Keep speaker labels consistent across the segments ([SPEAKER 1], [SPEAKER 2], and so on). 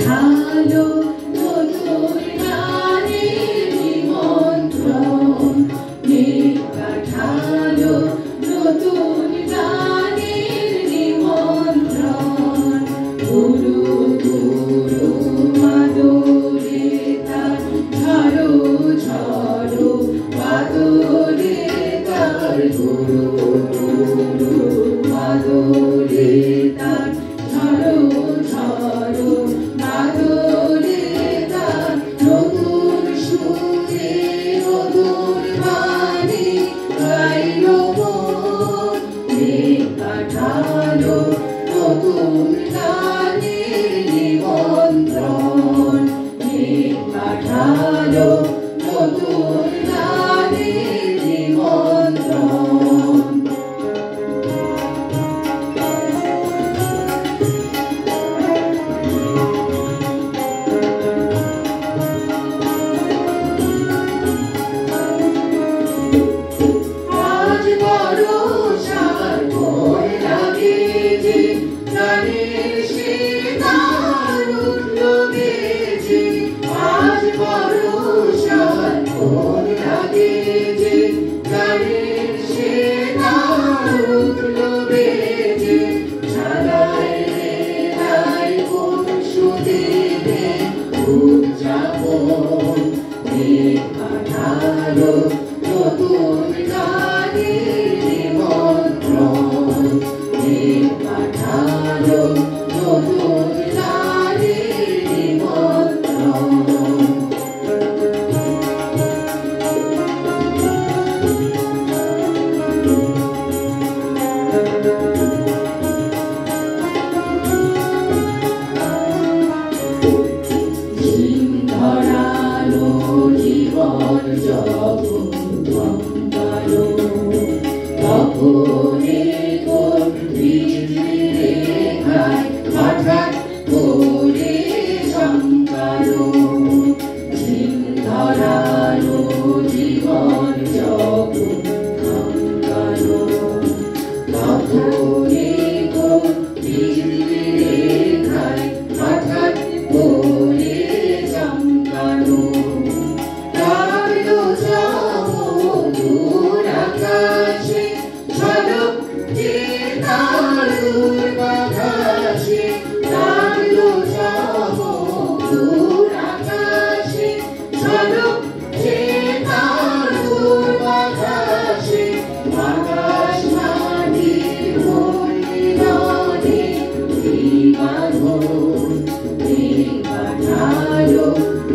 [SPEAKER 1] পাঠালো নতুন গানের নিমন্ত্রণ, মেঘ পাঠালো নতুন গানের নিমন্ত্রণ। গুরু গুরু মাদরে তার ঝড়ো ঝড়ো বাদরে তার গুরু গুরু মাদরে তার ঝড়ো ঝড়ো বাদরে তার নতুন সুরে নতুন বাণী গাইল মন। মেঘ পাঠালো নতুন গানের নিমন্ত্রণ, মেঘ পাঠালো নতুন গানের নিমন্ত্রণ। আজ বর্ষার ভোর লাগে যে গানের সে তার উঠল বেজে। আজ বর্ষার ভোর লাগে যে গানের সে তার উঠল বেজে। ছাড়ায় রেলায় কোন সুদিনে উদযাপন, মেঘ পাঠালো নতুন গানের নিমন্ত্রণ, মেঘ পাঠালো নতুন গানের নিমন্ত্রণ। ঝিম ধরালো জীবন যখন থমকালো, তখনে কোন বিজলি রেখায় হঠাৎ করে চমকালো। ঝিম ধরালো জীবন যখন থমকালো, তখনে কোন বিজলি রেখায় হঠাৎ করে চমকালো। লাগলো দূর আকাশে ঝলক যে তার দূরবাতাসে। লাগলো দূর আকাশে ঝলক যে তার দূরবাতাসে। আকাশ মাটির মূর্তিমানে বাঁধন, মেঘ পাঠালো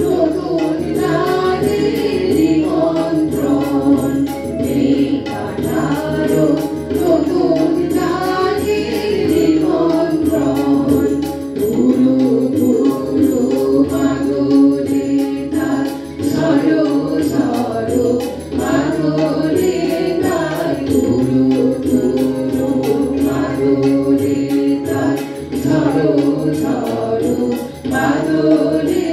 [SPEAKER 1] নতুন গানের নিমন্ত্রণ, মেঘ পাঠালো নতুন গানের নিমন্ত্রণ। গুরু গুরু মাদরে তার ঝড়ো ঝড়ো বাদরে তার গুরু গুরু মাদরে তার ঝড়ো ঝড়ো বাদরে